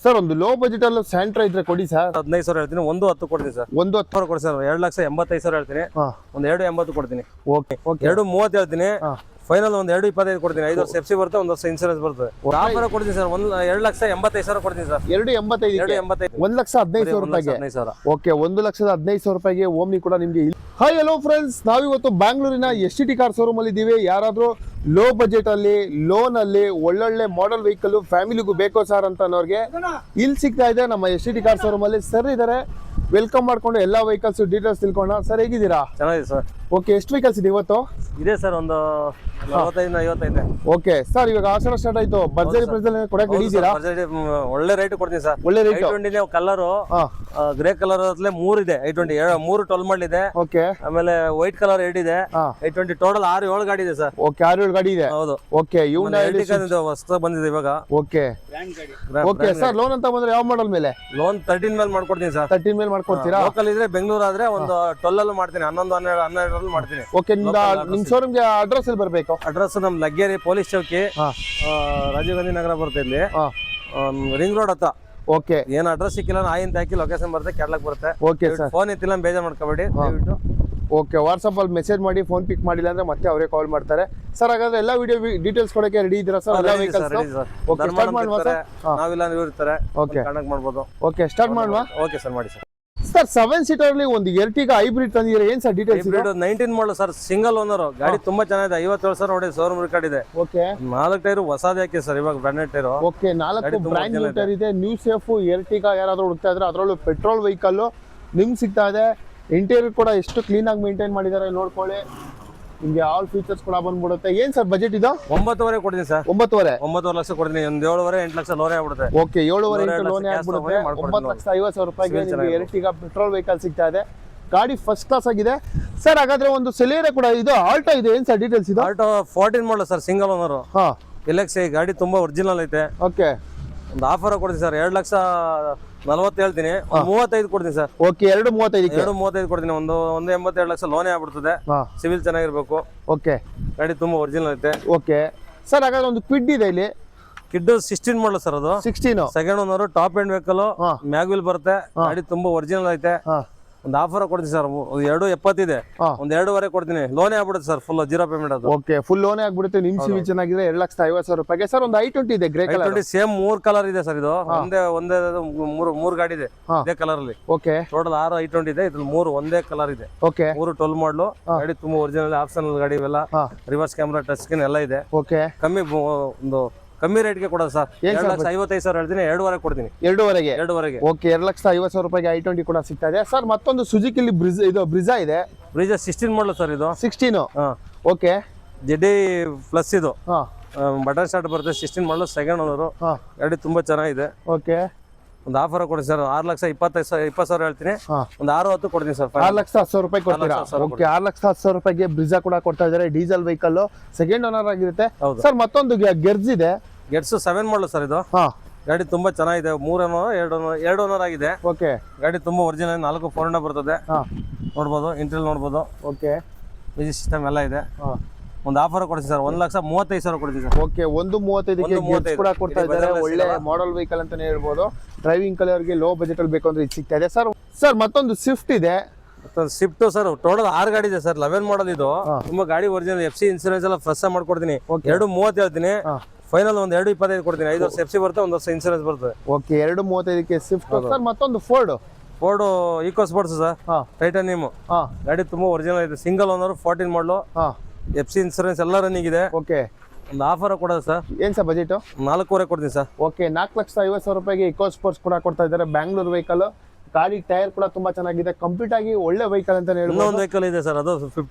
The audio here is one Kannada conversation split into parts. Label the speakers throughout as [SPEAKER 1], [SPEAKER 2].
[SPEAKER 1] ಸರ್ ಒಂದು ಲೋ ಬಜೆಟ್ ಅಲ್ಲಿ ಸ್ಯಾಂಟ್ರಾ ಇದ್ರೆ ಕೊಡಿ ಸರ್.
[SPEAKER 2] 15,000 ಹೇಳ್ತೀನಿ, 1,10 ಕೊಡ್ತೀನಿ ಸರ್.
[SPEAKER 1] 1,10
[SPEAKER 2] ಕೊಡಿ ಸರ್. 2,85,000 ಹೇಳ್ತೀನಿ, ಒಂದು 2,80 ಕೊಡ್ತೀನಿ.
[SPEAKER 1] ಓಕೆ ಓಕೆ
[SPEAKER 2] 2,30 ಹೇಳ್ತೀನಿ, ಫೈನಲ್ ಒಂದು 2,25 ಕೊಡ್ತೀನಿ. 5 ವರ್ಷ ಎಫ್ಸಿ ಬರುತ್ತೆ, 1 ವರ್ಷ ಇನ್ಸೂರೆನ್ಸ್ ಬರ್ತದೆ. ಆಫರ್ ಕೊಡ್ತೀನಿ ಸರ್. 2,85,000 ಕೊಡ್ತೀನಿ ಸರ್.
[SPEAKER 1] 2,85 1,15,000 ರೂಪಾಯಿಗೆ. ಓಕೆ 1,15,000 ರೂಪಾಯಿಗೆ ಓಮ್ನಿ ಕೂಡ ನಿಮ್ಗೆ. ಹಾಯ್ ಹಲೋ ಫ್ರೆಂಡ್ಸ್, ನಾವಿವತ್ತು ಬ್ಯಾಂಗ್ಳೂರಿನ STT ಕಾರ್ ಶೋರೂಮ್ ಅಲ್ಲಿ ಇದ್ದೀವಿ. ಯಾರಾದ್ರೂ ಲೋ ಬಜೆಟ್ ಅಲ್ಲಿ ಲೋನ್ ಅಲ್ಲಿ ಒಳ್ಳೊಳ್ಳೆ ಮಾಡೆಲ್ ವೆಹಿಕಲ್ ಫ್ಯಾಮಿಲಿಗೂ ಬೇಕೋ ಸರ್ ಅಂತ ಅನ್ನೋರಿಗೆ ಇಲ್ಲಿ ಸಿಗ್ತಾ ಇದೆ ನಮ್ಮ STT ಕಾರ್ ಶೋರೂಮ್ ಅಲ್ಲಿ. ಸರ್ ಇದಾರೆ, ವೆಲ್ಕಮ್ ಮಾಡ್ಕೊಂಡು ಎಲ್ಲಾ ವೆಹಿಕಲ್ಸ್ ಡೀಟೇಲ್ಸ್ ತಿಳ್ಕೊಂಡ. ಸರ್ ಹೇಗಿದ್ದೀರಾ?
[SPEAKER 2] ಚೆನ್ನಾಗಿದೆ ಸರ್.
[SPEAKER 1] ಓಕೆ, ಎಷ್ಟು ವೆಹಿಕಲ್ಸ್ ಇದೆ ಇವತ್ತು?
[SPEAKER 2] ಇದೆ ಸರ್, ಒಂದು 45-50
[SPEAKER 1] ಓಕೆ ಸರ್, ಇವಾಗ ಆಷಾಢ ಸ್ಟಾರ್ಟ್ ಆಯ್ತು. ಭರ್ಜರಿ ಪ್ರೈಸ್ ಅಲ್ಲಿ ಕೊಡಕ್ಕೆ ಹಿಡಿದೀರಾ?
[SPEAKER 2] ಒಳ್ಳೆ ರೇಟ್ ಕೊಡ್ತೀನಿ ಸರ್.
[SPEAKER 1] ಒಳ್ಳೆ rate.
[SPEAKER 2] i20 colour grey colour 3 ಇದೆ. i20 3 12 ಮಾಡಲ್ ಇದೆ.
[SPEAKER 1] ಓಕೆ,
[SPEAKER 2] ಆಮೇಲೆ ವೈಟ್ ಕಲರ್ 2 ಇದೆ. i20 ಟೋಟಲ್ 6-7 ಗಾಡಿ ಇದೆ ಸರ್.
[SPEAKER 1] ಓಕೆ 6-7 ಗಾಡಿ ಇದೆ.
[SPEAKER 2] ಹೌದು.
[SPEAKER 1] ಓಕೆ
[SPEAKER 2] ಹೊಸದಾಗಿ ಬಂದಿದೆ ಇವಾಗ.
[SPEAKER 1] ಓಕೆ ಓಕೆ ಸರ್, ಲೋನ್ ಅಂತ ಬಂದ್ರೆ ಯಾವ ಮಾಡಲ್ ಮೇಲೆ?
[SPEAKER 2] ಲೋನ್ 13 ಮೇಲೆ ಮಾಡ್ಕೊಡ್ತೀನಿ ಸರ್.
[SPEAKER 1] 13 ಮೇಲೆ ಮಾಡ್ಕೊಡ್ತೀರಾ?
[SPEAKER 2] ಲೋಕಲ್ ಇದ್ರೆ ಬೆಂಗಳೂರು ಆದ್ರೆ ಒಂದು 12 ಅಲ್ಲಿ ಮಾಡ್ತೀನಿ, 11-12 ಮಾಡ್ತೀನಿ.
[SPEAKER 1] ಓಕೆ, ನಿಮ್ ಶೋರೂಮ್ಗೆ ಅಡ್ರೆಸ್ ಎಲ್ಲಿ ಬರಬೇಕು?
[SPEAKER 2] ಅಡ್ರೆಸ್ ನಮ್ ಲಗ್ಗೇರಿ ಪೊಲೀಸ್ ಚೌಕಿ, ರಾಜೀವ್ ಗಾಂಧಿ ನಗರ ಬರುತ್ತೆ, ಇಲ್ಲಿ ರಿಂಗ್ ರೋಡ್ ಹತ್ರ.
[SPEAKER 1] ಓಕೆ,
[SPEAKER 2] ಏನ್ ಅಡ್ರೆಸ್ ಸಿಕ್ಕಿಲ್ಲ ಆಯಿಂತ ಹಾಕಿ ಲೊಕೇಶನ್ ಬರುತ್ತೆ, ಕ್ಯಾಟ್ಲಾಗ್ ಬರುತ್ತೆ.
[SPEAKER 1] ಓಕೆ ಸರ್,
[SPEAKER 2] ಫೋನ್ ಎತ್ತಿಲ್ಲ ಬೇಜಾರ್ ಮಾಡ್ಕೋಬೇಡಿ ದಯವಿಟ್ಟು.
[SPEAKER 1] ಓಕೆ, ವಾಟ್ಸಪ್ ಅಲ್ಲಿ ಮೆಸೇಜ್ ಮಾಡಿ, ಫೋನ್ ಪಿಕ್ ಮಾಡಿಲ್ಲ ಅಂದ್ರೆ ಮತ್ತೆ ಅವರೇ ಕಾಲ್ ಮಾಡ್ತಾರೆ. ಸರ್ ಹಾಗಾದ್ರೆ ಎಲ್ಲ ವಿಡಿಯೋ ಡೀಟೇಲ್ಸ್ ಕೊಡಕ್ಕೆ ರೆಡಿ ಇದ್ದೀರಾ ಸರ್? ಎಲ್ಲ ವೆಹಿಕಲ್ಸ್ ಓಕೆ, ಸ್ಟಾರ್ಟ್ ಮಾಡುವ ಸರ್.
[SPEAKER 2] ನಾವಿಲ್ಲ ನೀವು ಇರ್ತಾರೆ,
[SPEAKER 1] ಓಕೆ
[SPEAKER 2] ಕಾಂಟ್ಯಾಕ್ಟ್ ಮಾಡ್ಬೋದು.
[SPEAKER 1] ಓಕೆ, ಸ್ಟಾರ್ಟ್ ಮಾಡುವ.
[SPEAKER 2] ಓಕೆ ಸರ್, ಮಾಡಿ ಸರ್.
[SPEAKER 1] ಸರ್ 7 ಸೀಟರ್ ಅಲ್ಲಿ ಒಂದು ಎರ್ಟಿಗಾ ಹೈಬ್ರಿಡ್ ತಂದಿದ್ದೀರಾ, ಏನ್ sir details?
[SPEAKER 2] 19 model sir, single owner ಗಾಡಿ ತುಂಬಾ ಚೆನ್ನಾಗಿದೆ. 57,000 ನೋಡಿ, ಶೋರೂಮ್ ರೆಕಾರ್ಡ್ ಇದೆ.
[SPEAKER 1] ಓಕೆ,
[SPEAKER 2] 4 ಟೈರ್ ಹೊಸದೇ ಹಾಕಿ ಸರ್, ಇವಾಗ branded tyre.
[SPEAKER 1] Okay, 4 brand new tyre ಇದೆ. ನ್ಯೂ ಸೇಫ್ ಎರ್ಟಿಗಾ ಯಾರಾದ್ರೂ ಹುಡುಕ್ತಾ ಇದ್ರೆ ಅದರಲ್ಲೂ ಪೆಟ್ರೋಲ್ ವೆಹಿಕಲ್ ನಿಮ್ಗೆ ಸಿಗ್ತಾ ಇದೆ. ಇಂಟೀರಿಯರ್ ಕೂಡ ಎಷ್ಟು ಕ್ಲೀನ್ ಆಗಿ ಮೇಂಟೈನ್ ಮಾಡಿದ್ದಾರೆ ನೋಡ್ಕೊಳ್ಳಿ. ನಿಮ್ಗೆ ಆಲ್ ಫೀಚರ್ಸ್ ಕೂಡ ಬಂದ್ಬಿಡುತ್ತೆ. ಏನ್ ಸರ್ ಬಜೆಟ್ ಇದು?
[SPEAKER 2] 9.5 ಕೊಡ್ತೀನಿ ಸರ್.
[SPEAKER 1] 9.5
[SPEAKER 2] ಲಕ್ಷ ಕೊಡ್ತೀನಿ. ಒಂದು 7.5-8 ಲಕ್ಷ ಲೋನ್ ಆಗ್ಬಿಡುತ್ತೆ.
[SPEAKER 1] ಓಕೆ, 7.5 ಲೋನ್ ಆಗ್ಬಿಡುತ್ತೆ. 9,50,000 ರೂಪಾಯಿಗೆ ನಿಮಗೆ ಎರ್ಟಿಗಾ ಪೆಟ್ರೋಲ್ ವೆಹಿಕಲ್ ಸಿಗ್ತಾ ಇದೆ. ಗಾಡಿ ಫಸ್ಟ್ ಕ್ಲಾಸ್ ಆಗಿದೆ ಸರ್. ಹಾಗಾದ್ರೆ ಒಂದು ಸೆಲೆರಿಯಾ ಕೂಡ ಇದು, ಆಲ್ಟೋ ಇದೆ, ಏನ್ ಸರ್ ಡೀಟೇಲ್ಸ್ ಇದು?
[SPEAKER 2] Alto 14 model sir, single owner. LXi ಗಾಡಿ ತುಂಬಾ ಒರಿಜಿನಲ್ ಐತೆ.
[SPEAKER 1] ಓಕೆ,
[SPEAKER 2] ಒಂದು ಆಫರ್ ಕೊಡ್ತೀನಿ ಸರ್. 2,40,000 ಹೇಳ್ತೀನಿ, 35 ಕೊಡ್ತೀನಿ ಸರ್.
[SPEAKER 1] ಓಕೆ, 2.35
[SPEAKER 2] 2.35 ಕೊಡ್ತೀನಿ. ಒಂದು 82 ಲಕ್ಷ ಲೋನೇ ಆಗ್ಬಿಡ್ತದೆ. ಸಿವಿಲ್ ಚೆನ್ನಾಗಿರ್ಬೇಕು.
[SPEAKER 1] ಓಕೆ,
[SPEAKER 2] ಗಾಡಿ ತುಂಬಾ ಒರಿಜಿನಲ್ ಐತೆ.
[SPEAKER 1] ಓಕೆ ಸರ್, ಹಾಗಾದ್ರೆ ಒಂದು ಕ್ವಿಡ್ ಇದೆ ಇಲ್ಲಿ.
[SPEAKER 2] ಕಿಡ್ 16 ಮಾಡಲ್ ಸರ್, ಅದು
[SPEAKER 1] 16
[SPEAKER 2] second owner, top end vehicle, mag wheel ಬರುತ್ತೆ. ಗಾಡಿ ತುಂಬಾ ಒರಿಜಿನಲ್ ಐತೆ. ಒಂದು ಆಫರ್ ಕೊಡ್ತೀನಿ ಸರ್. 2.70 ಇದೆ, ಒಂದು 2.5 ಕೊಡ್ತೀನಿ. ಲೋನೇ ಆಗ್ಬಿಡುತ್ತೆ ಸರ್, ಫುಲ್ 0 ಪೇಮೆಂಟ್. ಅದು
[SPEAKER 1] ಓಕೆ, ಫುಲ್ ಲೋನೇ ಆಗ್ಬಿಡುತ್ತೆ. ನಿಮ್ ಸಿವಿಲ್ ಚೆನ್ನಾಗಿದೆ. 2,50,000 ರೂಪಾಯಿಗೆ ಸರ್. ಒಂದು i20 ಇದೆ, ಗ್ರೇ ಕಲರ್.
[SPEAKER 2] ಸೇಮ್ 3 ಕಲರ್ ಇದೆ ಸರ್. ಇದು ಒಂದೇ ಮೂರು ಗಾಡಿ ಇದೆ ಇದೇ ಕಲರ್ ಅಲ್ಲಿ.
[SPEAKER 1] ಓಕೆ,
[SPEAKER 2] ಟೋಟಲ್ 6 i20 ಇದೆ. ಇದ್ರಲ್ಲಿ 3 ಒಂದೇ ಕಲರ್ ಇದೆ.
[SPEAKER 1] ಓಕೆ,
[SPEAKER 2] 3 12 ಮಾಡಲು. ಗಾಡಿ ತುಂಬಾ ಒರಿಜಿನಲ್, ಆಪ್ಷನಲ್ ಗಾಡಿ ಇವೆಲ್ಲ. ರಿವರ್ಸ್ ಕ್ಯಾಮ್ರಾ, ಟಚ್ ಸ್ಕ್ರೀನ್ ಎಲ್ಲ ಇದೆ.
[SPEAKER 1] ಓಕೆ,
[SPEAKER 2] ಕಮ್ಮಿ ರೇಟ್ಗೆ ಕೊಡೋದು ಸರ್. 2,55,000 ಹೇಳ್ತೀನಿ, 2.5 ಕೊಡ್ತೀನಿ. 2.5
[SPEAKER 1] ಓಕೆ, 2,50,000 ರೂಪಾಯಿಗೆ i20 ಕೂಡ ಸಿಗ್ತಾ ಇದೆ ಸರ್. ಮತ್ತೊಂದು ಸುಜುಕಿ ಬ್ರಿಜಾ ಇದೆ.
[SPEAKER 2] ಬ್ರಿಜಾ 16 ಮಾಡಲು ಸರ್, ಇದು
[SPEAKER 1] 16. ಓಕೆ,
[SPEAKER 2] ZD ಪ್ಲಸ್ ಇದು ಬಟನ್ ಸ್ಟಾರ್ಟ್ ಬರುತ್ತೆ. 16 ಮಾಡಲು, ಸೆಕೆಂಡ್ ಓನರ್. ಗಾಡಿ ತುಂಬಾ ಚೆನ್ನಾಗಿದೆ.
[SPEAKER 1] ಓಕೆ,
[SPEAKER 2] ಒಂದು ಆಫರ್ ಕೊಡಿ ಸರ್. 6,20,000 ಹೇಳ್ತೀನಿ, ಒಂದು 6.10 ಕೊಡ್ತೀನಿ ಸರ್.
[SPEAKER 1] 6,10,000 ರೂಪಾಯಿ ಕೊಡ್ತೀರಾ? ಓಕೆ, 6,10,000 ರೂಪಾಯಿಗೆ ಬ್ರಿಜಾ ಕೂಡ ಕೊಡ್ತಾ ಇದ್ದಾರೆ. ಡೀಸೆಲ್ ವೆಹಿಕಲ್, ಸೆಕೆಂಡ್ ಓನರ್ ಆಗಿರುತ್ತೆ ಸರ್. ಮತ್ತೊಂದು ಗೆರ್ಜ್ ಇದೆ.
[SPEAKER 2] ಗೆಟ್ಸ್ 7 ಮಾಡಲು ಸರ್, ಇದು ಗಾಡಿ ತುಂಬಾ ಚೆನ್ನಾಗಿದೆ. 2 ಓನರ್ ಆಗಿದೆ.
[SPEAKER 1] ಓಕೆ,
[SPEAKER 2] ಗಾಡಿ ತುಂಬಾ ಒರಿಜಿನಲ್. 4 ಫೋರ್ನ ಬರ್ತದೆ, ನೋಡ್ಬೋದು. ಇಂಟೀರಿಯರ್ ನೋಡ್ಬೋದು.
[SPEAKER 1] ಓಕೆ,
[SPEAKER 2] ಮ್ಯೂಸಿಕ್ ಸಿಸ್ಟಮ್ ಎಲ್ಲ ಇದೆ. ಒಂದು ಆಫರ್ ಕೊಡ್ತೀನಿ ಸರ್. 1,35,000 ಕೊಡ್ತೀನಿ ಸರ್.
[SPEAKER 1] ಓಕೆ, 1.35 ಕೂಡ ಕೊಡ್ತಾ ಇದ್ದಾರೆ. ಒಳ್ಳೆ ಮಾಡೆಲ್ ವೆಹಿಕಲ್ ಅಂತಾನೆ ಹೇಳ್ಬೋದು. ಡ್ರೈವಿಂಗ್ ಕಲರ್ಗೆ ಲೋ ಬಜೆಟ್ ಅಲ್ಲಿ ಬೇಕು ಅಂದ್ರೆ ಇದು ಸಿಗ್ತಾ ಇದೆ ಸರ್. ಸರ್ ಮತ್ತೊಂದು ಸ್ವಿಫ್ಟ್ ಇದೆ.
[SPEAKER 2] ಸ್ವಿಫ್ಟ್ ಸರ್, ಟೋಟಲ್ 6 ಗಾಡಿ ಇದೆ ಸರ್. 11 ಮಾಡಲ್ ಇದು. ತುಂಬಾ ಗಾಡಿ ಒರಿಜಿನಲ್. FC ಇನ್ಸೂರೆನ್ಸ್ ಎಲ್ಲ ಫ್ರೆಶ್ ಮಾಡ್ಕೊಡ್ತೀನಿ. 2.30 ಹೇಳ್ತೀನಿ, ಫೈನಲ್ ಒಂದು 2.25 ಕೊಡ್ತೀನಿ. 5 ವರ್ಷ FC ಬರುತ್ತೆ, 1 ವರ್ಷ ಇನ್ಸೂರೆನ್ಸ್ ಬರ್ತದೆ.
[SPEAKER 1] ಓಕೆ, 2.35ಕ್ಕೆ ಸ್ವಿಫ್ಟ್ ಸರ್. ಮತ್ತೊಂದು Ford
[SPEAKER 2] Eco Sports sir, titanium. ಗಾಡಿ ತುಂಬಾ ಒರಿಜಿನಲ್ ಇದೆ. ಸಿಂಗಲ್ ಓನರ್, 14 ಮಾಡಲು, FC ಇನ್ಸೂರೆನ್ಸ್ ಎಲ್ಲ ರನ್ನಿಂಗ್ ಇದೆ.
[SPEAKER 1] ಓಕೆ,
[SPEAKER 2] ಒಂದು ಆಫರ್ ಕೊಡೋದು ಸರ್.
[SPEAKER 1] ಏನ್ ಸರ್ ಬಜೆಟ್?
[SPEAKER 2] 4.25 ಕೊಡ್ತೀನಿ ಸರ್.
[SPEAKER 1] ಓಕೆ, 4,50,000 ರೂಪಾಯಿಗೆ ಇಕೋ ಸ್ಪೋರ್ಟ್ಸ್ ಕೂಡ ಕೊಡ್ತಾ ಇದ್ದಾರೆ. ಬ್ಯಾಂಗ್ಳೂರ್ ವೆಹಿಕಲ್. ಗಾಡಿ ಟೈರ್ ಕೂಡ ತುಂಬಾ ಚೆನ್ನಾಗಿದೆ. ಕಂಪ್ಲೀಟ್ ಆಗಿ ಒಳ್ಳೆ ವೆಹಿಕಲ್ ಅಂತ ಹೇಳ್ಬೋದು.
[SPEAKER 2] ಇನ್ನೊಂದು ವೆಹಿಕಲ್ ಇದೆ ಸರ್, ಅದು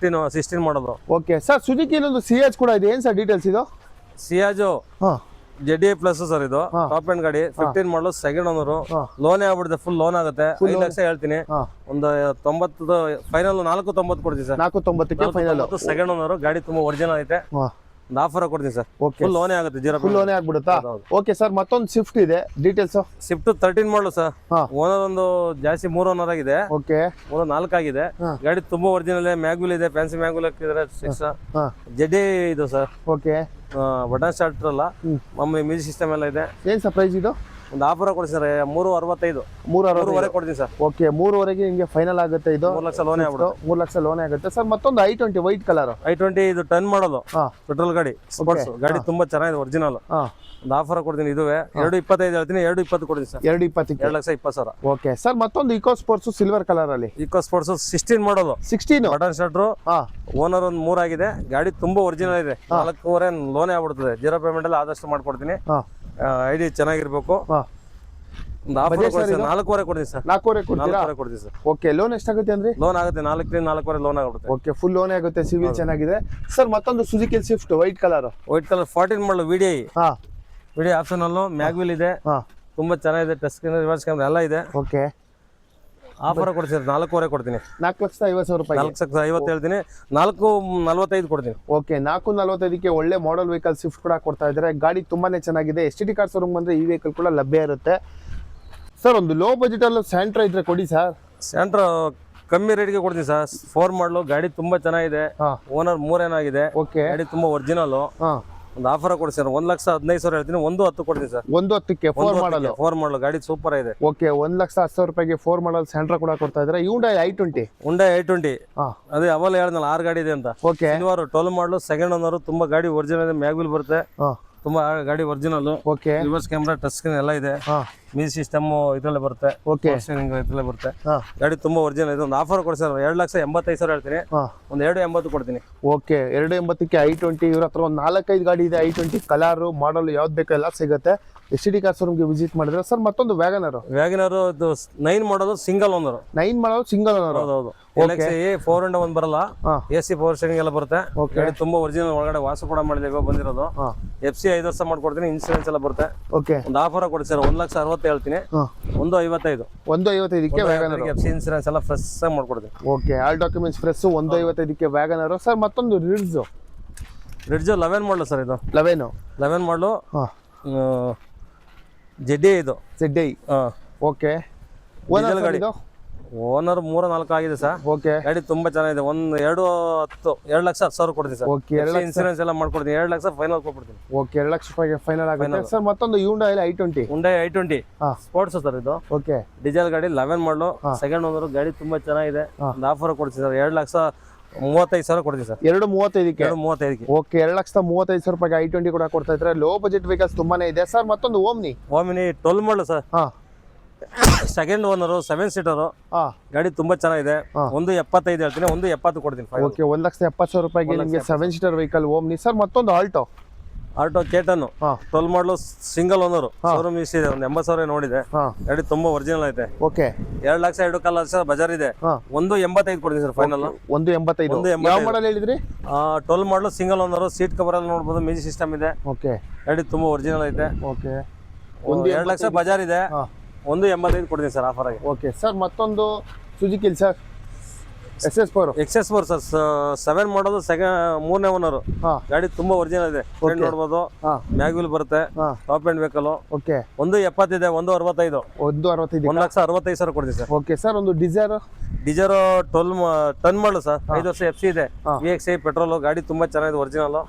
[SPEAKER 2] 16 ಮಾಡೋದು.
[SPEAKER 1] ಓಕೆ ಸರ್, ಸುಜುಕಿ ಇನ್ನೊಂದು ಸಿಯಾಜ್ ಕೂಡ ಇದೆ. ಏನ್ ಸರ್ ಡೀಟೇಲ್ಸ್ ಇದು?
[SPEAKER 2] ಸಿಯಾಜು ZD ಪ್ಲಸ್ ಸರ್, ಇದು ಟಾಪ್ ಎಂಡ್ ಗಾಡಿ. 15 ಮಾಡಲು, ಸೆಕೆಂಡ್ ಓನರ್. ಲೋನೇ ಆಗ್ಬಿಡುತ್ತೆ, ಫುಲ್ ಲೋನ್ ಆಗುತ್ತೆ. 5 ಲಕ್ಷ ಹೇಳ್ತೀನಿ, ಒಂದು 90 ಫೈನಲ್. 4.90 ಕೊಡ್ತೀನಿ ಸರ್.
[SPEAKER 1] 4.90ಕ್ಕೆ ಫೈನಲ್.
[SPEAKER 2] Second owner. ಗಾಡಿ ತುಂಬಾ ಒರಿಜಿನಲ್ ಐತೆ. ಒಂದು ಆಫರ್ ಕೊಡ್ತೀನಿ ಸರ್. ಫುಲ್ ಲೋನೇ ಆಗುತ್ತೆ, 0
[SPEAKER 1] ಫುಲ್ ಲೋನೇ ಆಗ್ಬಿಡುತ್ತಾ? ಓಕೆ ಸರ್, ಮತ್ತೊಂದು ಸ್ವಿಫ್ಟ್ ಇದೆ, ಡೀಟೇಲ್ಸ್?
[SPEAKER 2] ಸ್ವಿಫ್ಟ್ 13 ಮಾಡಲು ಸರ್. ಓನರ್ ಒಂದು ಜಾಸ್ತಿ 3 ಓನರ್ ಆಗಿದೆ.
[SPEAKER 1] ಓಕೆ,
[SPEAKER 2] 4 ಆಗಿದೆ. ಗಾಡಿ ತುಂಬಾ ಒರಿಜಿನಲ್. ಮ್ಯಾಗ್ವಿಲ್ ಇದೆ, ಫ್ಯಾನ್ಸಿ ಮ್ಯಾಗ್ವಿಲ್ ಹಾಕಿದ್ರೆ 6. ZD ಇದು ಸರ್.
[SPEAKER 1] ಓಕೆ,
[SPEAKER 2] ಬಟನ್ ಸ್ಟಾರ್ಟರ್ ಅಲ್ಲ, ಮಾಮೂಲಿ ಮ್ಯೂಸಿಕ್ ಸಿಸ್ಟಮ್ ಎಲ್ಲ ಇದೆ.
[SPEAKER 1] ಏನ್ ಸರ್ ಪ್ರೈಸ್ ಇದು?
[SPEAKER 2] ಒಂದು ಆಫರ್ ಕೊಡಿ ಸರ್ 365 3.5 ಕೊಡ್ತೀನಿ ಸರ್.
[SPEAKER 1] ಓಕೆ 3.5ಗೆ ನಿಮಗೆ ಫೈನಲ್ ಆಗುತ್ತೆ. ಇದು
[SPEAKER 2] 3 ಲಕ್ಷ ಲೋನೇ ಆಗ್ಬಿಡುತ್ತೆ.
[SPEAKER 1] 3 ಲಕ್ಷ ಲೋನೇ ಆಗುತ್ತೆ ಸರ್. ಮತ್ತೊಂದು i20 ವೈಟ್ ಕಲರ್.
[SPEAKER 2] i20 ಇದು 10 ಮಾಡೋದು ಪೆಟ್ರೋಲ್ ಗಾಡಿ, ಸ್ಪೋರ್ಟ್ಸ್ ಗಾಡಿ, ತುಂಬಾ ಚೆನ್ನಾಗಿದೆ, ಒರಿಜಿನಲ್. ಒಂದು ಆಫರ್ ಕೊಡ್ತೀನಿ. ಇದುವೇ 2.25 ಹೇಳ್ತೀನಿ, 2.20 ಕೊಡ್ತೀನಿ ಸರ್.
[SPEAKER 1] 2.20ಕ್ಕೆ
[SPEAKER 2] 2,20,000.
[SPEAKER 1] Okay sir. ಮತ್ತೊಂದು ಇಕೋ ಸ್ಪೋರ್ಟ್ಸ್ ಸಿಲ್ವರ್ ಕಲರ್ ಅಲ್ಲಿ.
[SPEAKER 2] ಇಕೋ ಸ್ಪೋರ್ಟ್ಸ್ 16 ಮಾಡೋದು,
[SPEAKER 1] 16
[SPEAKER 2] ಬಟನ್ ಶಟರ್, ಓನರ್ ಒಂದು 3 ಆಗಿದೆ. ಗಾಡಿ ತುಂಬಾ ಒರಿಜಿನಲ್ ಇದೆ. 4.5 ಲೋನೇ ಆಗ್ಬಿಡ್ತದೆ. 0 ಪೇಮೆಂಟ್ ಅಲ್ಲಿ ಆದಷ್ಟು ಮಾಡ್ಕೊಡ್ತೀನಿ. ಐಡಿ ಚೆನ್ನಾಗಿರ್ಬೇಕು. ಒಂದು ಆಫರ್ ಕೊಡ್ತೀನಿ 4.5 ಕೊಡ್ತೀನಿ ಸರ್.
[SPEAKER 1] 4.5
[SPEAKER 2] ಕೊಡ್ತೀನಿ ಸರ್.
[SPEAKER 1] ಓಕೆ ಲೋನ್ ಎಷ್ಟಾಗುತ್ತೆ ಅಂದ್ರೆ?
[SPEAKER 2] ಲೋನ್ ಆಗುತ್ತೆ 4.5 ಲೋನ್ ಆಗುತ್ತೆ.
[SPEAKER 1] ಓಕೆ ಫುಲ್ ಲೋನ್ ಆಗುತ್ತೆ. ಸಿವಿಲ್ ಚೆನ್ನಾಗಿದೆ ಸರ್. ಮತ್ತೊಂದು ಸುಜುಕಿ ಸ್ವಿಫ್ಟ್ ವೈಟ್ ಕಲರ್.
[SPEAKER 2] 14 ಮಾಡಲು ವಿಡಿಯೋ ಆಪ್ಷನ್ ಅಲ್ಲೂ ಮ್ಯಾಗ್ವಿಲ್ ಇದೆ, ತುಂಬಾ ಚೆನ್ನಾಗಿದೆ. ಟಚ್ ಸ್ಕ್ರೀನ್, ರಿವರ್ಸ್ ಕ್ಯಾಮೆರಾ ಎಲ್ಲ ಇದೆ.
[SPEAKER 1] ಓಕೆ
[SPEAKER 2] ಆಫರ್ ಕೊಡ್ತೀನಿ 4.5 ಕೊಡ್ತೀನಿ.
[SPEAKER 1] 4,50,000 ರೂಪಾಯಿ.
[SPEAKER 2] 4,50,000 ಹೇಳ್ತೀನಿ, 4.45 ಕೊಡ್ತೀನಿ.
[SPEAKER 1] ಓಕೆ 4.45ಕ್ಕೆ ಒಳ್ಳೆ ಮಾಡೆಲ್ ವೆಹಿಕಲ್ ಸ್ವಿಫ್ಟ್ ಕೂಡ ಕೊಡ್ತಾ ಇದ್ದಾರೆ. ಗಾಡಿ ತುಂಬಾನೇ ಚೆನ್ನಾಗಿದೆ. STT ಕಾರ್ ಶೋರೂಮ್ ಬಂದ್ರೆ ಈ ವೆಹಿಕಲ್ ಕೂಡ ಲಭ್ಯ ಇರುತ್ತೆ ಸರ್. ಒಂದು ಲೋ ಬಜೆಟ್ ಅಲ್ಲೂ ಸ್ಯಾಂಟ್ರಾ ಇದ್ರೆ ಕೊಡಿ ಸರ್.
[SPEAKER 2] ಸ್ಯಾಂಟ್ರಾ ಕಮ್ಮಿ ರೇಟ್ಗೆ ಕೊಡ್ತೀನಿ ಸರ್. 4 ಮಾಡಲು ಗಾಡಿ ತುಂಬಾ ಚೆನ್ನಾಗಿದೆ. ಓನರ್ 3 ಏನಾಗಿದೆ.
[SPEAKER 1] ಓಕೆ
[SPEAKER 2] ಗಾಡಿ ತುಂಬಾ ಒರಿಜಿನಲ್. ಒಂದು ಆಫರ್ ಕೊಡಿ ಸರ್. 1,15,000 ಹೇಳ್ತೀನಿ, 1.10 ಕೊಡ್ತೀನಿ ಸರ್.
[SPEAKER 1] 1.10ಕ್ಕೆ 4
[SPEAKER 2] ಮಾಡಲು ಗಾಡಿ ಸೂಪರ್ ಇದೆ.
[SPEAKER 1] ಓಕೆ 1,10,000 ರೂಪಾಯಿಗೆ 4 ಮಾಡಲ್ ಸ್ಯಾಂಟ್ರಾ ಕೂಡ ಕೊಡ್ತಾ ಇದ್ದಾರೆ. Hyundai i20. ಅದೇ ಅವಲ್ಲ ಹೇಳಿದ್ನಲ್ಲ 6 ಗಾಡಿ ಇದೆ ಅಂತ. ಓಕೆ
[SPEAKER 2] 12 ಮಾಡಲು ಸೆಕೆಂಡ್ ಓನರ್, ತುಂಬಾ ಗಾಡಿ ಒರಿಜಿನಲ್ ಇದೆ. ಮ್ಯಾಗ್ವಿಲ್ ಬರುತ್ತೆ, ತುಂಬಾ ಗಾಡಿ original.
[SPEAKER 1] Okay
[SPEAKER 2] reverse camera, touch screen ಎಲ್ಲ ಇದೆ. ಮ್ಯೂಸಿಕ್ ಸಿಸ್ಟಮ್ ಇದ್ರಲ್ಲೇ ಬರುತ್ತೆ.
[SPEAKER 1] ಓಕೆ
[SPEAKER 2] ಇದ್ರಲ್ಲೇ ಬರುತ್ತೆ. ಗಾಡಿ ತುಂಬಾ ಒರಿಜಿನಲ್ ಇದೆ. ಒಂದು ಆಫರ್ ಕೊಡಿ ಸರ್. 2,85,000 ಹೇಳ್ತೀನಿ, ಒಂದು 2.80 ಕೊಡ್ತೀನಿ.
[SPEAKER 1] ಓಕೆ 2.80ಕ್ಕೆ i20. ಇವ್ರ ಹತ್ರ ಒಂದು 4-5 ಗಾಡಿ ಇದೆ. i20 ಕಲರ್ ಮಾಡಲ್ ಯಾವ್ದು ಬೇಕೋ ಎಲ್ಲ ಸಿಗುತ್ತೆ. STT ಕಾರ್ ಶೋರೂಮ್ಗೆ ವಿಸಿಟ್ ಮಾಡಿದ್ರೆ ಸರ್. ಮತ್ತೊಂದು ವ್ಯಾಗನರ್
[SPEAKER 2] ಇದು 9 ಮಾಡೋದು ಸಿಂಗಲ್ ಓನರ್.
[SPEAKER 1] 9 ಮಾಡೋದು ಸಿಂಗಲ್ ಓನರ್.
[SPEAKER 2] ಹೌದು. 401 ಬರಲ್ಲ, AC ಪವರ್ ಸ್ಟೇರಿಂಗ್ ಎಲ್ಲ ಬರುತ್ತೆ. ಗಾಡಿ ತುಂಬಾ ಒರಿಜಿನಲ್. ಒಳಗಡೆ ವಾಸ ಕೂಡ ಮಾಡಿದೆ, ಬಂದಿರೋದು. FC 5 ವರ್ಷ ಮಾಡ್ಕೊಡ್ತೀನಿ. ಇನ್ಸೂರೆನ್ಸ್ ಎಲ್ಲ ಬರುತ್ತೆ.
[SPEAKER 1] ಓಕೆ
[SPEAKER 2] ಒಂದು ಆಫರ್ ಕೊಡಿ ಸರ್. 1,60,000 ಹೇಳ್ತೀನಿ, 1.55.
[SPEAKER 1] 1.55ಕ್ಕೆ ವ್ಯಾಗನರ್.
[SPEAKER 2] FC ಇನ್ಸೂರೆನ್ಸ್ ಎಲ್ಲ ಫ್ರೆಶ್ ಆಗಿ ಮಾಡ್ಕೊಡ್ತೀನಿ.
[SPEAKER 1] Okay all documents fresh. 1.55ಕ್ಕೆ ವ್ಯಾಗನರ್ ಸರ್. ಮತ್ತೊಂದು ರಿಡ್ಜ್
[SPEAKER 2] 11 ಮಾಡಲು ಸರ್. ಇದು 11 ಮಾಡಲು ZDI. ಇದು
[SPEAKER 1] ZDI. ಓಕೆ ಓನರ್ ಗಾಡಿ
[SPEAKER 2] ಓನರ್ 3-4 ಆಗಿದೆ ಸರ್.
[SPEAKER 1] ಓಕೆ
[SPEAKER 2] ಗಾಡಿ ತುಂಬಾ ಚೆನ್ನಾಗಿದೆ. 2,10,000 ಕೊಡ್ತೀನಿ ಸರ್.
[SPEAKER 1] ಓಕೆ
[SPEAKER 2] ಇನ್ಸೂರೆನ್ಸ್ ಎಲ್ಲ ಮಾಡ್ಕೊಡ್ತೀನಿ. 2 ಲಕ್ಷ ಫೈನಲ್ ಕೊಡ್ತೀನಿ.
[SPEAKER 1] ಓಕೆ 2 ಲಕ್ಷ ರೂಪಾಯಿಗೆ ಫೈನಲ್ ಆಗುತ್ತೆ ಸರ್. ಮತ್ತೊಂದು Hyundai i20.
[SPEAKER 2] ಸ್ಪೋರ್ಟ್ಸ್ ಸರ್ ಇದು.
[SPEAKER 1] ಓಕೆ
[SPEAKER 2] ಡೀಸೆಲ್ ಗಾಡಿ 11 ಮಾಡಲು ಸೆಕೆಂಡ್ ಓನರ್. ಗಾಡಿ ತುಂಬಾ ಚೆನ್ನಾಗಿದೆ. ಒಂದು ಆಫರ್ ಕೊಡ್ತೀನಿ ಸರ್. 2,35,000 ಕೊಡ್ತೀನಿ ಸರ್.
[SPEAKER 1] 2.35ಕ್ಕೆ
[SPEAKER 2] 2.35.
[SPEAKER 1] ಓಕೆ 2,35,000 ರೂಪಾಯಿಗೆ i20 ಕೂಡ ಕೊಡ್ತಾ ಇದ್ದಾರೆ. ಲೋ ಬಜೆಟ್ ವೆಹಿಕಲ್ಸ್ ತುಂಬಾನೇ ಇದೆ ಸರ್. ಮತ್ತೊಂದು ಓಮ್ನಿ
[SPEAKER 2] 12 ಮಾಡಲು ಸರ್. Second owner, 7 seater. ಗಾಡಿ ತುಂಬಾ ಚೆನ್ನಾಗಿದೆ. 1.75 ಹೇಳ್ತೀನಿ, 1.70 ಕೊಡ್ತೀನಿ.
[SPEAKER 1] ಓಕೆ 1,70,000 ರೂಪಾಯಿಗೆ ನಿಮಗೆ 7 ಸೀಟರ್ ವೆಹಿಕಲ್ ಓಮ್ನಿ ಸರ್. ಮತ್ತೊಂದು ಆಲ್ಟೋ
[SPEAKER 2] ಕೇಟನ್ 12 ಮಾಡಲು ಸಿಂಗಲ್ ಓನರ್. ಶೋರೂಮ್ ಇಷ್ಟ ಇದೆ, ಒಂದು 80,000 ನೋಡಿದೆ. ಗಾಡಿ ತುಂಬಾ ಒರಿಜಿನಲ್ ಐತೆ.
[SPEAKER 1] ಓಕೆ
[SPEAKER 2] 2,02,000 ಬಜಾರ್ ಇದೆ. 1.85 ಕೊಡ್ತೀನಿ ಸರ್ ಫೈನಲ್.
[SPEAKER 1] 1.85. ಯಾವ ಮಾಡಲ್ ಹೇಳಿದ್ರಿ?
[SPEAKER 2] 12 ಮಾಡಲು ಸಿಂಗಲ್ ಓನರ್. ಸೀಟ್ ಕವರ್ ಎಲ್ಲ ನೋಡಬಹುದು, ಮ್ಯೂಸಿಕ್ ಸಿಸ್ಟಮ್ ಇದೆ.
[SPEAKER 1] ಓಕೆ
[SPEAKER 2] ಗಾಡಿ ತುಂಬಾ ಒರಿಜಿನಲ್ ಐತೆ.
[SPEAKER 1] ಓಕೆ
[SPEAKER 2] 2 ಲಕ್ಷ ಬಜಾರ್ ಇದೆ. 1.85 ಕೊಡ್ತೀನಿ ಸರ್ ಆಫರ್ ಆಗಿ.
[SPEAKER 1] Okay sir. ಮತ್ತೊಂದು ಸುಜುಕಿ ಸರ್
[SPEAKER 2] XS4 ಸರ್. 7 ಮಾಡೋದು ಮೂರನೇ ಓನರ್. ಗಾಡಿ ತುಂಬಾ ಒರಿಜಿನಲ್ ಇದೆ. ನೋಡ್ಬೋದು, ಮ್ಯಾಗ್ವಿಲ್ ಬರುತ್ತೆ. Top end vehicle.
[SPEAKER 1] ಓಕೆ
[SPEAKER 2] 1.70 ಇದೆ, 1.65. 1,65,000 ಕೊಡ್ತೀವಿ ಸರ್.
[SPEAKER 1] Okay sir. ಒಂದು ಡಿಸೈರ್
[SPEAKER 2] 10 ಮಾಡಲು ಸರ್. 5 ವರ್ಷ FC ಇದೆ. VXI petrol. ಗಾಡಿ ತುಂಬಾ ಚೆನ್ನಾಗಿದೆ, ಒರಿಜಿನಲ್.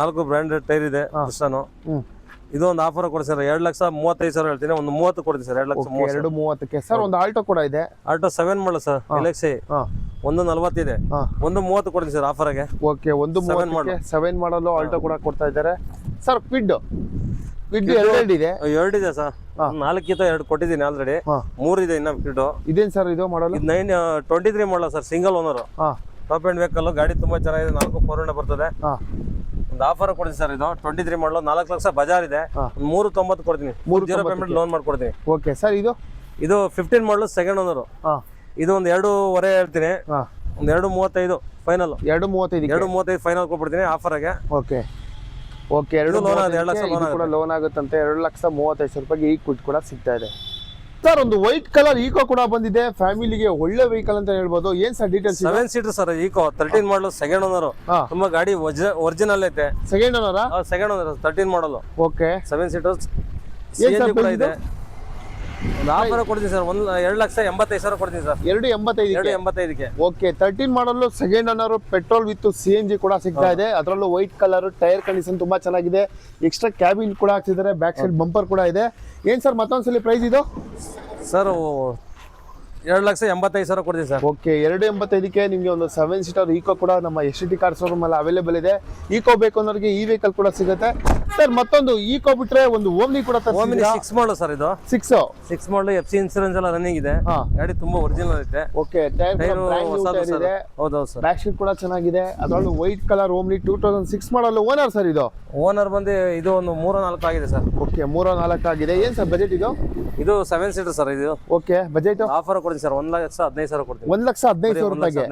[SPEAKER 2] 4 ಬ್ರಾಂಡೆಡ್ ಟೈರ್ ಇದೆ. ಇದು ಒಂದು ಆಫರ್ ಕೊಡಿ ಸರ್. 2,35,000 ಹೇಳ್ತೀನಿ, ಒಂದು 30 ಕೊಡ್ತೀನಿ ಸರ್.
[SPEAKER 1] 2,30ಕ್ಕೆ ಸರ್. ಒಂದು ಆಲ್ಟೋ ಕೂಡ ಇದೆ.
[SPEAKER 2] ಆಲ್ಟೋ 7 ಮಾಡಲು ಸರ್. LXI 1.40 ಇದೆ, 1.30 ಕೊಡ್ತೀನಿ ಸರ್ ಆಫರ್ ಆಗಿ.
[SPEAKER 1] ಓಕೆ 1.30ಕ್ಕೆ 7 ಮಾಡಲು ಆಲ್ಟೋ ಕೂಡ ಕೊಡ್ತಾ ಇದ್ದಾರೆ ಸರ್. ಕ್ವಿಡ್ 2 ಇದೆ.
[SPEAKER 2] 2 ಇದೆ ಸರ್. 4 2 ಕೊಟ್ಟಿದ್ದೀನಿ ಆಲ್ರೆಡಿ. 3 ಇದೆ ಇನ್ನ ಕ್ವಿಡ್.
[SPEAKER 1] ಇದೇನ್ ಸರ್ ಇದು ಮಾಡಲು?
[SPEAKER 2] 23 ಮಾಡಲ್ಲ sir. Single owner. Top end vehicle. ಗಾಡಿ ತುಂಬಾ ಚೆನ್ನಾಗಿದೆ. 4 4 ಬರ್ತದೆ. ಒಂದು ಆಫರ್ ಕೊಡ್ತೀನಿ ಸರ್. ಇದು 23 ಮಾಡಲು 4 ಲಕ್ಷ ಬಜಾರ್ ಇದೆ. 3.90 ಕೊಡ್ತೀನಿ. 0 ಪೇಮೆಂಟ್ ಲೋನ್ ಮಾಡ್ಕೊಡ್ತೀನಿ.
[SPEAKER 1] Okay sir. ಇದು
[SPEAKER 2] 15 ಮಾಡಲು ಸೆಕೆಂಡ್ ಓನರ್. ಇದು ಒಂದು 2.25 ಹೇಳ್ತೀನಿ, ಒಂದು 2.35 ಫೈನಲ್. 2.35 ಫೈನಲ್ ಕೊಟ್ಬಿಡ್ತೀನಿ ಆಫರ್ ಆಗಿ.
[SPEAKER 1] ಓಕೆ ಓಕೆ 2 ಲಕ್ಷ ಕೂಡ ಲೋನ್ ಆಗುತ್ತಂತೆ. 2,35,000 ರೂಪಾಯಿಗೆ ಈ ಕ್ವಿಡ್ ಕೂಡ ಸಿಗ್ತಾ ಇದೆ ಸರ್. ಒಂದು ವೈಟ್ ಕಲರ್ ಈಕೋ ಕೂಡ ಬಂದಿದೆ. ಫ್ಯಾಮಿಲಿಗೆ ಒಳ್ಳೆ ವೆಹಿಕಲ್ ಅಂತ ಹೇಳ್ಬೋದು. ಏನ್ sir details?
[SPEAKER 2] 7 seater sir. Eeco 13 ಮಾಡಲು ಸೆಕೆಂಡ್ ಓನರ್. ತುಂಬಾ ಗಾಡಿ ಒರಿಜಿನಲ್ ಐತೆ.
[SPEAKER 1] ಸೆಕೆಂಡ್ ಓನರ್
[SPEAKER 2] 13 ಮಾಡಲು.
[SPEAKER 1] Okay
[SPEAKER 2] 7 seater. ಇದೆ ಒಂದು ಆಫರ್ ಕೊಡ್ತೀನಿ ಸರ್ 2,85,000 ಕೊಡ್ತೀನಿ ಸರ್.
[SPEAKER 1] 2,85,000
[SPEAKER 2] 2,85,000ಕ್ಕೆ.
[SPEAKER 1] ಓಕೆ 13 ಮಾಡಲು second owner petrol with CNG ಕೂಡ ಸಿಗ್ತಾ ಇದೆ. ಅದರಲ್ಲೂ ವೈಟ್ ಕಲರ್, ಟೈರ್ ಕಂಡೀಷನ್ ತುಂಬಾ ಚೆನ್ನಾಗಿದೆ. ಎಕ್ಸ್ಟ್ರಾ ಕ್ಯಾಬಿನ್ ಕೂಡ ಹಾಕ್ಸಿದ್ದಾರೆ, ಬ್ಯಾಕ್ ಸೈಡ್ ಬಂಪರ್ ಕೂಡ ಇದೆ. ಏನ್ ಸರ್ ಮತ್ತೊಂದ್ಸಲಿ ಪ್ರೈಸ್ ಇದು
[SPEAKER 2] ಸರ್ 2,85,000 ಕೊಡ್ತೀನಿ ಸರ್.
[SPEAKER 1] ಓಕೆ 2,85,000ಕ್ಕೆ ನಿಮಗೆ ಒಂದು 7 ಸೀಟರ್ ಈಕೋ ಕೂಡ ನಮ್ಮ ST ಕಾರ್ ಶೋರೂಮ್ ಅಲ್ಲಿ ಅವೈಲೇಬಲ್ ಇದೆ. ಈಕೋ ಬೇಕು ಅನ್ನೋರಿಗೆ ಈ ವೆಹಿಕಲ್ ಕೂಡ ಸಿಗುತ್ತೆ ಸರ್. ಮತ್ತೊಂದು ಈಕೋ ಬಿಟ್ರೆ ಒಂದು ಓಮ್ನಿ ಕೂಡ
[SPEAKER 2] ಓಮ್ನಿ 6 ಮಾಡಲ್ ಸರ್. ಇದು 6 ಮಾಡಲ್ FC ಇನ್ಸೂರೆನ್ಸ್ ಎಲ್ಲ ರನ್ನಿಂಗ್ ಇದೆ. ಗಾಡಿ ತುಂಬಾ ಒರಿಜಿನಲ್ ಐತೆ.
[SPEAKER 1] ಓಕೆ ಟೈರ್ ಇದೆ,
[SPEAKER 2] ಹೌದು ಸರ್.
[SPEAKER 1] ಬ್ಯಾಕ್ ಸೀಟ್ ಕೂಡ ಚೆನ್ನಾಗಿದೆ. ಅದರಲ್ಲೂ ವೈಟ್ ಕಲರ್ ಓಮ್ನಿ 2006 ಮಾಡಲ್. ಓನರ್ ಸರ್ ಇದು
[SPEAKER 2] ಓನರ್ ಬಂದು ಇದು ಒಂದು 3-4 ಆಗಿದೆ ಸರ್.
[SPEAKER 1] ಓಕೆ 3-4 ಆಗಿದೆ. ಏನ್ ಸರ್ ಬಜೆಟ್ ಇದು
[SPEAKER 2] 7 ಸೀಟರ್ ಸರ್. ಇದು
[SPEAKER 1] ಓಕೆ ಬಜೆಟ್
[SPEAKER 2] ಆಫರ್ ಕೊಡ್ತೀನಿ ಸರ್ 1,15,000 ಕೊಡ್ತೀನಿ.
[SPEAKER 1] 1,15,000 ರೂಪಾಯಿಗೆ.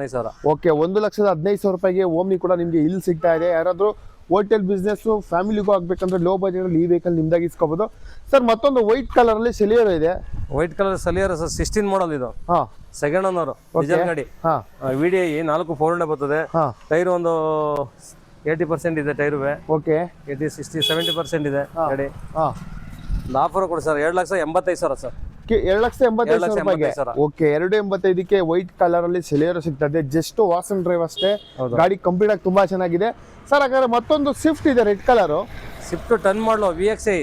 [SPEAKER 1] ಓಕೆ 1,15,000 ರೂಪಾಯಿಗೆ ಓಮ್ನಿ ಕೂಡ ನಿಮ್ಗೆ ಇಲ್ಲಿ ಸಿಗ್ತಾ ಇದೆ. ಯಾರಾದ್ರೂ ಹೋಟೆಲ್ ಬಿಸ್ನೆಸ್ ಫ್ಯಾಮಿಲಿಗೂ ಆಗ್ಬೇಕಂದ್ರೆ ಲೋ ಬಜೆಟ್ ಅಲ್ಲಿ ಈ ವೆಹಿಕಲ್ ನಿಮ್ದಾಗಿ ಇಸ್ಕೋಬಹುದು ಸರ್. ಮತ್ತೊಂದು ವೈಟ್ ಕಲರ್ ಅಲ್ಲಿ ಸೆಲಿಯರ್ ಇದೆ.
[SPEAKER 2] ವೈಟ್ ಕಲರ್ ಸೆಲಿಯರ್ ಸರ್ 16 ಮಾಡಲ್ ಇದು. ಸೆಕೆಂಡ್ ಓನರ್ ಡೀಸೆಲ್ ಗಾಡಿ. VDI 4 4 ಬರ್ತದೆ. ಟೈರ್ ಒಂದು 80% ಇದೆ ಟೈರುವೆ.
[SPEAKER 1] ಓಕೆ
[SPEAKER 2] 70% ಇದೆ ಗಾಡಿ. ಆಫರ್ ಕೊಡಿ ಸರ್ 2,85,000 ಸರ್.
[SPEAKER 1] 2,85,000 ರೂಪಾಯಿಗೆ. ಓಕೆ 2,85,000ಕ್ಕೆ ವೈಟ್ ಕಲರ್ ಅಲ್ಲಿ ಸೆಲಿಯರ್ ಸಿಗ್ತದೆ. ಜಸ್ಟ್ ವಾಶ್ ಅಂಡ್ ಡ್ರೈವ್ ಅಷ್ಟೇ. ಗಾಡಿ ಕಂಪ್ಲೀಟ್ ಆಗಿ ತುಂಬಾ ಚೆನ್ನಾಗಿದೆ ಸರ್. ಹಾಗಾದ್ರೆ ಮತ್ತೊಂದು ಸ್ವಿಫ್ಟ್ ಇದೆ ರೆಡ್ ಕಲರ್.
[SPEAKER 2] ಸ್ವಿಫ್ಟ್ 10 ಮಾಡಲು VXI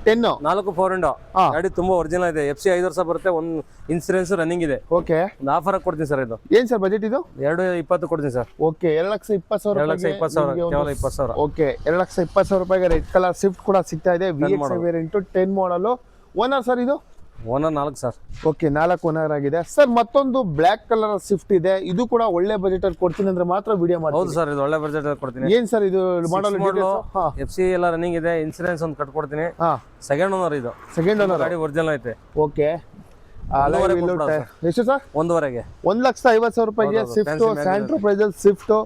[SPEAKER 1] 10
[SPEAKER 2] 4 4 ಗಾಡಿ ತುಂಬಾ ಒರಿಜಿನಲ್ ಇದೆ. FC 5 ವರ್ಷ ಬರುತ್ತೆ. ಒಂದು ಇನ್ಸೂರೆನ್ಸ್ ರನ್ನಿಂಗ್ ಇದೆ.
[SPEAKER 1] ಓಕೆ
[SPEAKER 2] ಒಂದು ಆಫರ್ ಕೊಡ್ತೀನಿ ಸರ್. ಇದು
[SPEAKER 1] ಏನ್ ಸರ್ ಬಜೆಟ್ ಇದು
[SPEAKER 2] 2,20 ಕೊಡ್ತೀನಿ ಸರ್.
[SPEAKER 1] ಓಕೆ 2,20,000
[SPEAKER 2] 2,20,000 ಕೇವಲ 20,000.
[SPEAKER 1] ಓಕೆ 2,20,000 ರೂಪಾಯಿಗೆ ರೆಡ್ ಕಲರ್ ಸ್ವಿಫ್ಟ್ ಕೂಡ ಸಿಗ್ತಾ ಇದೆ. VXI ವೇರಿಯಂಟ್ 10 ಮಾಡಲು. ಓನರ್ ಸರ್ ಇದು
[SPEAKER 2] ಓನರ್ 4 ಸರ್.
[SPEAKER 1] ಓಕೆ 4 ಓನರ್ ಆಗಿದೆ ಸರ್. ಮತ್ತೊಂದು ಬ್ಲಾಕ್ ಕಲರ್ ಸ್ವಿಫ್ಟ್ ಇದೆ. ಇದು ಕೂಡ ಒಳ್ಳೆ ಬಜೆಟ್ ಅಲ್ಲಿ ಕೊಡ್ತೀನಿ ಅಂದ್ರೆ ಮಾತ್ರ ವಿಡಿಯೋ ಮಾಡಿ.
[SPEAKER 2] ಹೌದು ಸರ್ ಇದು ಒಳ್ಳೆ ಬಜೆಟ್ ಅಲ್ಲಿ ಕೊಡ್ತೀನಿ.
[SPEAKER 1] ಏನ್ ಸರ್ ಇದು ಮಾಡಲ್
[SPEAKER 2] FC ಎಲ್ಲ ರನ್ನಿಂಗ್ ಇದೆ. ಇನ್ಸೂರೆನ್ಸ್ ಒಂದು ಕಟ್ಕೊಡ್ತೀನಿ. ಸೆಕೆಂಡ್ ಓನರ್ ಇದು.
[SPEAKER 1] ಸೆಕೆಂಡ್ ಓನರ್
[SPEAKER 2] ಗಾಡಿ ಒರಿಜಿನಲ್ ಐತೆ.
[SPEAKER 1] ಓಕೆ ಎಷ್ಟು ಸರ್
[SPEAKER 2] 1,5,000
[SPEAKER 1] 1,50,000 ರೂಪಾಯಿಗೆ ಸ್ವಿಫ್ಟ್ ಸ್ಯಾಂಟ್ರೋ ಪ್ರೈಸ್ ಸ್ವಿಫ್ಟ್.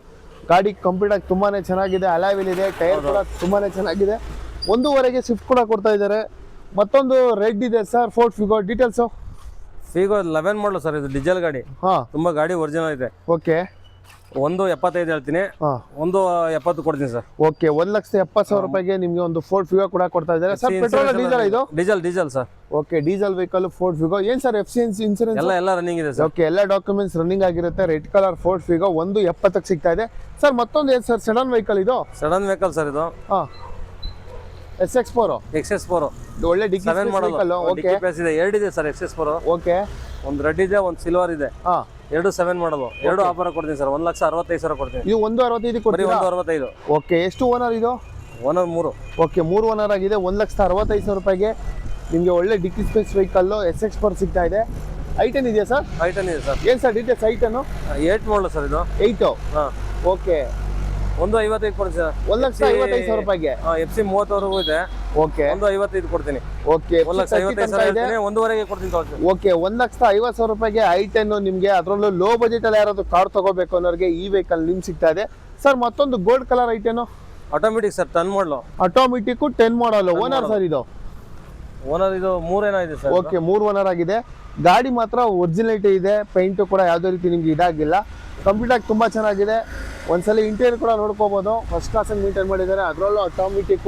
[SPEAKER 1] ಗಾಡಿ ಕಂಪ್ಲೀಟ್ ಆಗಿ ತುಂಬಾನೇ ಚೆನ್ನಾಗಿದೆ. ಅಲಾವಿಲ್ ಇದೆ. ಟೈರ್ ಕೂಡ ತುಂಬಾನೇ ಚೆನ್ನಾಗಿದೆ. 1,5,000ಗೆ ಸ್ವಿಫ್ಟ್ ಕೂಡ ಕೊಡ್ತಾ ಇದ್ದಾರೆ. ಮತ್ತೊಂದು ರೆಡ್ ಇದೆ sir Ford Figo. Details
[SPEAKER 2] Figo 11 ಮಾಡಲು ಸರ್. ಇದು ಡೀಸೆಲ್ ಗಾಡಿ. ತುಂಬಾ ಗಾಡಿ ಒರಿಜಿನಲ್ ಇದೆ.
[SPEAKER 1] ಓಕೆ
[SPEAKER 2] 1,75,000 ಹೇಳ್ತೀನಿ. 1,70,000 ಕೊಡ್ತೀನಿ ಸರ್.
[SPEAKER 1] ಓಕೆ 1,70,000 ರೂಪಾಯಿಗೆ ನಿಮ್ಗೆ ಒಂದು ಫೋರ್ಡ್ ಫಿಗೋ ಕೂಡ ಕೊಡ್ತಾ ಇದ್ದಾರೆ ಸರ್. ಪೆಟ್ರೋಲ್ ಡೀಸೆಲ್ ಇದು
[SPEAKER 2] diesel sir.
[SPEAKER 1] Okay diesel vehicle Ford Figo. ಏನ್ ಸರ್ FC ಇನ್ಸೂರೆನ್ಸ್
[SPEAKER 2] ಎಲ್ಲ ರನ್ನಿಂಗ್ ಇದೆ ಸರ್.
[SPEAKER 1] ಓಕೆ ಎಲ್ಲ ಡಾಕ್ಯುಮೆಂಟ್ಸ್ ರನ್ನಿಂಗ್ ಆಗಿರುತ್ತೆ. ರೆಡ್ ಕಲರ್ ಫೋರ್ಡ್ ಫಿಗೋ 1,70,000 ಸಿಗ್ತಾ ಇದೆ ಸರ್. ಮತ್ತೊಂದು ಏನ್ ಸರ್ ಸೆಡನ್ ವೆಹಿಕಲ್ ಇದು.
[SPEAKER 2] ಸಡನ್ ವೆಹಿಕಲ್ ಸರ್ ಇದು.
[SPEAKER 1] XS4 ಒಳ್ಳೆ ಡಿಕ್ಕಿ ಸ್ಪೇಸ್ ವೆಹಿಕಲ್. ಓಕೆ
[SPEAKER 2] ಇದೆ. 2 ಇದೆ ಸರ್ XS4.
[SPEAKER 1] ಓಕೆ
[SPEAKER 2] ಒಂದು ರೆಡ್ ಇದೆ, ಒಂದು ಸಿಲ್ವರ್ ಇದೆ. 7 ಮಾಡಲು. 2 ಆಫರ್ ಕೊಡ್ತೀನಿ ಸರ್. 1,65,000 ಕೊಡ್ತೀನಿ.
[SPEAKER 1] ಇದು 1,65,000 ಕೊಡ್ತೀರಾ?
[SPEAKER 2] 1,65,000.
[SPEAKER 1] ಓಕೆ ಎಷ್ಟು ಓನರ್ ಇದು?
[SPEAKER 2] ಓನರ್ 3.
[SPEAKER 1] ಓಕೆ 3 ಓನರ್ ಆಗಿದೆ. 1,65,000 ರೂಪಾಯಿಗೆ ನಿಮಗೆ ಒಳ್ಳೆ ಡಿಕ್ಕಿ ಸ್ಪೇಸ್ ವೆಹಿಕಲ್ SX4 ಸಿಗ್ತಾ ಇದೆ. i10 ಇದೆಯಾ ಸರ್?
[SPEAKER 2] i10 ಇದೆ ಸರ್.
[SPEAKER 1] ಏನ್ ಸರ್ ಡೀಟೇಲ್ಸ್ i10?
[SPEAKER 2] 8 ಮಾಡಲು ಸರ್ ಇದು.
[SPEAKER 1] 8 ಓಕೆ
[SPEAKER 2] 1,55,000 ಕೊಡ್ತೀನಿ ಸರ್.
[SPEAKER 1] 1,55,000 ರೂಪಾಯಿಗೆ.
[SPEAKER 2] FC 30 ವರೆಗೂ ಇದೆ.
[SPEAKER 1] ಓಕೆ
[SPEAKER 2] 1,55,000 ಕೊಡ್ತೀನಿ.
[SPEAKER 1] ಓಕೆ
[SPEAKER 2] 1,55,000 1,5,000 ಕೊಡ್ತೀನಿ ತಗೊಳ್ತೀನಿ.
[SPEAKER 1] ಓಕೆ 1,50,000 ರೂಪಾಯಿಗೆ i10 ನಿಮಗೆ. ಅದರಲ್ಲೂ ಲೋ ಬಜೆಟ್ ಅಲ್ಲಿ ಯಾರಾದ್ರೂ ಕಾರ್ ತಗೋಬೇಕು ಅನ್ನೋರಿಗೆ ಈ ವೆಹಿಕಲ್ ನಿಮ್ಗೆ ಸಿಗ್ತಾ ಇದೆ ಸರ್. ಮತ್ತೊಂದು gold colour i10
[SPEAKER 2] automatic sir. 10 ಮಾಡಲು.
[SPEAKER 1] ಆಟೋಮೆಟಿಕ್ 10 ಮಾಡಲ್. ಓನರ್ ಸರ್ ಇದು?
[SPEAKER 2] ಓನರ್ ಇದು 3 ಏನೋ ಇದೆ ಸರ್.
[SPEAKER 1] ಓಕೆ 3 ಓನರ್ ಆಗಿದೆ. ಗಾಡಿ ಮಾತ್ರ ಒರಿಜಿನಾಲಿಟಿ ಇದೆ. ಪೇಂಟ್ ಕೂಡ ಯಾವುದೇ ರೀತಿ ನಿಮ್ಗೆ ಇದಾಗಿಲ್ಲ. ಕಂಪ್ಲೀಟ್ ಆಗಿ ತುಂಬಾ ಚೆನ್ನಾಗಿದೆ. ಒಂದ್ಸಲ ಇಂಟೀರಿಯರ್ ಕೂಡ ನೋಡ್ಕೋಬಹುದು. ಫಸ್ಟ್ ಕ್ಲಾಸ್ ಆಗಿ ಮೇಂಟೈನ್ ಮಾಡಿದ್ದಾರೆ. ಅದರಲ್ಲೂ ಆಟೋಮೆಟಿಕ್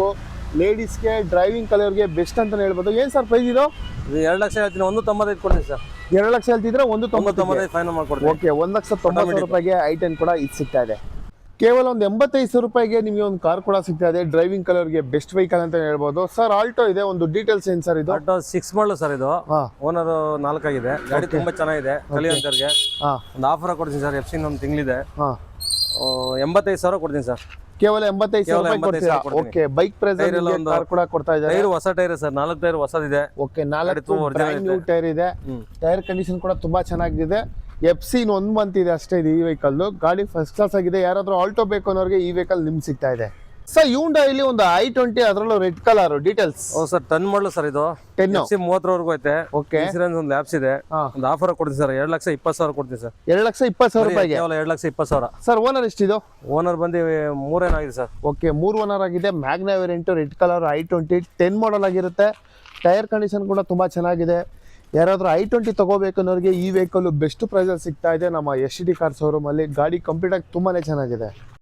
[SPEAKER 1] ಲೇಡೀಸ್ಗೆ ಡ್ರೈವಿಂಗ್ ಕಲರ್ಗೆ ಬೆಸ್ಟ್ ಅಂತಾನೆ ಹೇಳ್ಬೋದು. ಏನ್ ಸರ್ ಪ್ರೈಸ್ ಇದು?
[SPEAKER 2] 2 ಲಕ್ಷ ಹೇಳ್ತೀನಿ. 1,95,000 ಕೊಡ್ತೀನಿ ಸರ್.
[SPEAKER 1] 2 ಲಕ್ಷ ಹೇಳ್ತಿದ್ರೆ 1,95,000
[SPEAKER 2] ಫೈನಲ್ ಮಾಡ್ಕೊಡ್ತೀನಿ.
[SPEAKER 1] ಓಕೆ 1,90,000 ರೂಪಾಯಿಗೆ i10 ಕೂಡ ಇದು ಸಿಗ್ತಾ ಇದೆ. ಕೇವಲ ಒಂದು 85,000 ರೂಪಾಯಿಗೆ ನಿಮಗೆ ಒಂದು ಕಾರ್ ಕೂಡ ಸಿಗ್ತಾ ಇದೆ. ಡ್ರೈವಿಂಗ್ ಕಲರ್ಗೆ ಬೆಸ್ಟ್ ವೆಹಿಕಲ್ ಅಂತ ಹೇಳ್ಬೋದು ಸರ್. ಆಲ್ಟೋ ಇದೆ. ಒಂದು ಡೀಟೇಲ್ಸ್ ಏನ್ ಸರ್ ಇದು?
[SPEAKER 2] ಆಲ್ಟೋ 6 ಮಾಡಲು ಸರ್ ಇದು. ಓನರ್ 4 ಆಗಿದೆ. ಗಾಡಿ ತುಂಬಾ ಚೆನ್ನಾಗಿದೆ. ಕಲಿಯುವಂತವ್ರಿಗೆ ಒಂದು ಆಫರ್ ಕೊಡ್ತೀನಿ ಸರ್. FC ಒಂದು ತಿಂಗಳಿದೆ. 85,000 ಕೊಡ್ತೀನಿ ಸರ್.
[SPEAKER 1] ಕೇವಲ 85,000 ರೂಪಾಯಿ ಕೊಡ್ತೀರಾ? ಓಕೆ ಬೈಕ್ ಪ್ರೈಸ್ ಕಾರ್ ಕೂಡ ಕೊಡ್ತಾ ಇದ್ದಾರೆ.
[SPEAKER 2] ಟೈರ್ ಹೊಸ ಟೈರ್ ಸರ್. 4 ಟೈರ್ ಹೊಸದಿದೆ.
[SPEAKER 1] ಓಕೆ 4 ನ್ಯೂ ಟೈರ್ ಇದೆ. ಟೈರ್ ಕಂಡೀಷನ್ ಕೂಡ ತುಂಬಾ ಚೆನ್ನಾಗಿದೆ. FC 1 ಮಂತ್ ಇದೆ ಅಷ್ಟೇ ಇದು ಈ ವೆಹಿಕಲ್. ಗಾಡಿ ಫಸ್ಟ್ ಕ್ಲಾಸ್ ಆಗಿದೆ. ಯಾರಾದ್ರೂ ಆಲ್ಟೋ ಬೇಕು ಅನ್ನೋರಿಗೆ ಈ ವೆಹಿಕಲ್ ನಿಮ್ಗೆ ಸಿಗ್ತಾ ಇದೆ ಸರ್. Hyundai ಒಂದು i20 ಅದರಲ್ಲೂ ರೆಡ್ ಕಲರ್. ಡೀಟೇಲ್ಸ್?
[SPEAKER 2] ಹೌದು ಸರ್ 10 ಮಾಡಲು ಸರ್ ಇದು.
[SPEAKER 1] 10
[SPEAKER 2] FC 30 ವರೆಗೂ ಐತೆ.
[SPEAKER 1] ಓಕೆ
[SPEAKER 2] ಇನ್ಸೂರೆನ್ಸ್ ಒಂದು ಲ್ಯಾಬ್ಸ್ ಇದೆ. ಒಂದು ಆಫರ್ ಕೊಡ್ತೀನಿ ಸರ್. 2,20,000 ಕೊಡ್ತೀನಿ ಸರ್.
[SPEAKER 1] 2,20,000 ರೂಪಾಯಿಗೆ.
[SPEAKER 2] ಕೇವಲ 2,20,000
[SPEAKER 1] ಸರ್. ಓನರ್ ಎಷ್ಟಿದು?
[SPEAKER 2] ಓನರ್ ಬಂದು 3 ಏನಾಗಿದೆ ಸರ್.
[SPEAKER 1] ಓಕೆ 3 ಓನರ್ ಆಗಿದೆ. Magna variant red colour i20 10 ಮಾಡಲ್ ಆಗಿರುತ್ತೆ. ಟೈರ್ ಕಂಡೀಷನ್ ಕೂಡ ತುಂಬಾ ಚೆನ್ನಾಗಿದೆ. ಯಾರಾದ್ರೂ i20 ತಗೋಬೇಕು ಅನ್ನೋರಿಗೆ ಈ ವೆಹಿಕಲ್ ಬೆಸ್ಟ್ ಪ್ರೈಸ್ ಅಲ್ಲಿ ಸಿಗ್ತಾ ಇದೆ ನಮ್ಮ ST ಕಾರ್ ಶೋರೂಮ್ ಅಲ್ಲಿ. ಗಾಡಿ ಕಂಪ್ಲೀಟ್ ಆಗಿ ತುಂಬಾನೇ ಚೆನ್ನಾಗಿದೆ.